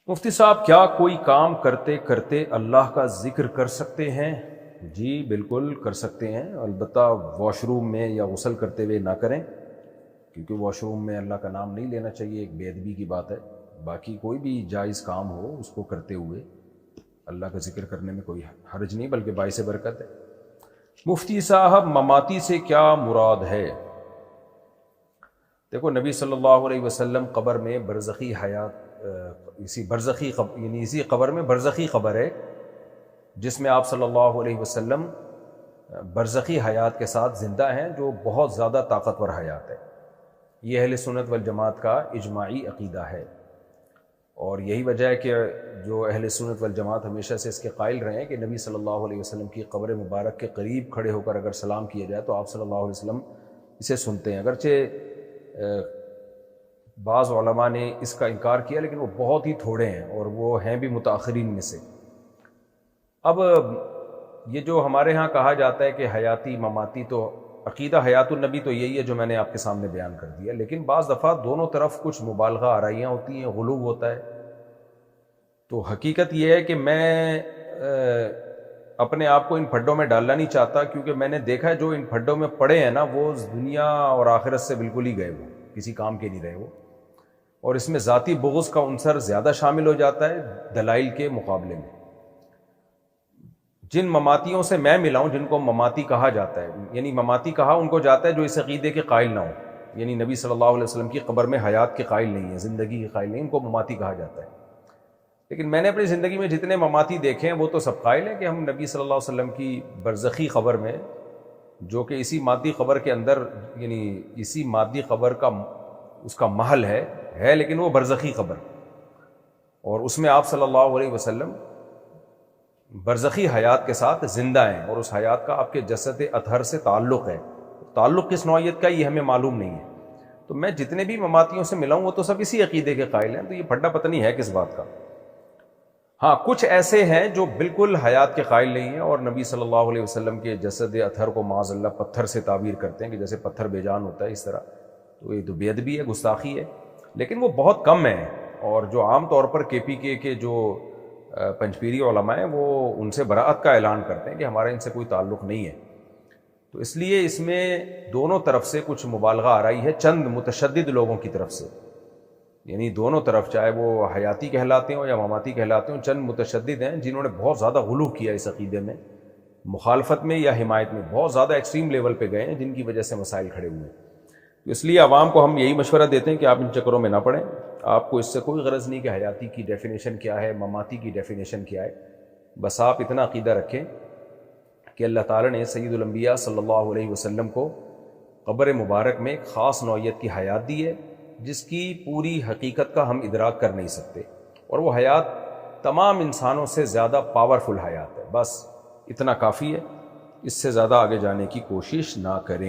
مفتی صاحب، کیا کوئی کام کرتے کرتے اللہ کا ذکر کر سکتے ہیں؟ جی بالکل کر سکتے ہیں، البتہ واش روم میں یا غسل کرتے ہوئے نہ کریں، کیونکہ واش روم میں اللہ کا نام نہیں لینا چاہیے، ایک بے ادبی کی بات ہے۔ باقی کوئی بھی جائز کام ہو اس کو کرتے ہوئے اللہ کا ذکر کرنے میں کوئی حرج نہیں، بلکہ باعث برکت ہے۔ مفتی صاحب، مماتی سے کیا مراد ہے؟ دیکھو، نبی صلی اللہ علیہ وسلم قبر میں برزخی حیات، اسی قبر میں برزخی قبر ہے جس میں آپ صلی اللہ علیہ وسلم برزخی حیات کے ساتھ زندہ ہیں، جو بہت زیادہ طاقتور حیات ہے۔ یہ اہل سنت والجماعت کا اجماعی عقیدہ ہے، اور یہی وجہ ہے کہ جو اہل سنت والجماعت ہمیشہ سے اس کے قائل رہے ہیں کہ نبی صلی اللہ علیہ وسلم کی قبر مبارک کے قریب کھڑے ہو کر اگر سلام کیا جائے تو آپ صلی اللہ علیہ وسلم اسے سنتے ہیں۔ اگرچہ بعض علماء نے اس کا انکار کیا، لیکن وہ بہت ہی تھوڑے ہیں، اور وہ ہیں بھی متاخرین میں سے۔ اب یہ جو ہمارے ہاں کہا جاتا ہے کہ حیاتی مماتی، تو عقیدہ حیات النبی تو یہی ہے جو میں نے آپ کے سامنے بیان کر دیا، لیکن بعض دفعہ دونوں طرف کچھ مبالغہ آرائیاں ہوتی ہیں، غلو ہوتا ہے۔ تو حقیقت یہ ہے کہ میں اپنے آپ کو ان پھڈوں میں ڈالنا نہیں چاہتا، کیونکہ میں نے دیکھا ہے جو ان پھڈوں میں پڑے ہیں نا، وہ دنیا اور آخرت سے بالکل ہی گئے، وہ کسی کام کے نہیں رہے وہ، اور اس میں ذاتی بغض کا عنصر زیادہ شامل ہو جاتا ہے دلائل کے مقابلے میں۔ جن مماتیوں سے میں ملا ہوں، جن کو مماتی کہا جاتا ہے، یعنی مماتی کہا ان کو جاتا ہے جو اس عقیدے کے قائل نہ ہوں، یعنی نبی صلی اللہ علیہ وسلم کی قبر میں حیات کے قائل نہیں ہیں، زندگی کے قائل نہیں، ان کو مماتی کہا جاتا ہے۔ لیکن میں نے اپنی زندگی میں جتنے مماتی دیکھے ہیں وہ تو سب قائل ہیں کہ ہم نبی صلی اللہ علیہ وسلم کی برزخی قبر میں، جو کہ اسی مادی قبر کے اندر، یعنی اسی مادی قبر کا اس کا محل ہے، لیکن وہ برزخی قبر، اور اس میں آپ صلی اللہ علیہ وسلم برزخی حیات کے ساتھ زندہ ہیں، اور اس حیات کا آپ کے جسد اطہر سے تعلق ہے۔ تعلق کس نوعیت کا یہ ہمیں معلوم نہیں ہے۔ تو میں جتنے بھی مماتیوں سے ملا ہوں وہ تو سب اسی عقیدے کے قائل ہیں، تو یہ پھڈا پتہ نہیں ہے کس بات کا۔ ہاں، کچھ ایسے ہیں جو بالکل حیات کے قائل نہیں ہیں، اور نبی صلی اللہ علیہ وسلم کے جسد اطہر کو معاذ اللہ پتھر سے تعبیر کرتے ہیں کہ جیسے پتھر بے جان ہوتا ہے اس طرح، تو یہ تو بے ادبی ہے، گستاخی ہے، لیکن وہ بہت کم ہیں۔ اور جو عام طور پر کے پی کے جو پنجپیری علماء ہیں، وہ ان سے براءت کا اعلان کرتے ہیں کہ ہمارا ان سے کوئی تعلق نہیں ہے۔ تو اس لیے اس میں دونوں طرف سے کچھ مبالغہ آ رہی ہے، چند متشدد لوگوں کی طرف سے، یعنی دونوں طرف، چاہے وہ حیاتی کہلاتے ہوں یا مماتی کہلاتے ہوں، چند متشدد ہیں جنہوں نے بہت زیادہ غلو کیا اس عقیدے میں، مخالفت میں یا حمایت میں بہت زیادہ ایکسٹریم لیول پہ گئے ہیں، جن کی وجہ سے مسائل کھڑے ہوئے ہیں۔ تو اس لیے عوام کو ہم یہی مشورہ دیتے ہیں کہ آپ ان چکروں میں نہ پڑیں۔ آپ کو اس سے کوئی غرض نہیں کہ حیاتی کی ڈیفینیشن کیا ہے، مماتی کی ڈیفینیشن کیا ہے، بس آپ اتنا عقیدہ رکھیں کہ اللہ تعالیٰ نے سید الانبیاء صلی اللہ علیہ وسلم کو قبر مبارک میں ایک خاص نوعیت کی حیات دی ہے، جس کی پوری حقیقت کا ہم ادراک کر نہیں سکتے، اور وہ حیات تمام انسانوں سے زیادہ پاورفل حیات ہے۔ بس اتنا کافی ہے، اس سے زیادہ آگے جانے کی کوشش نہ کریں۔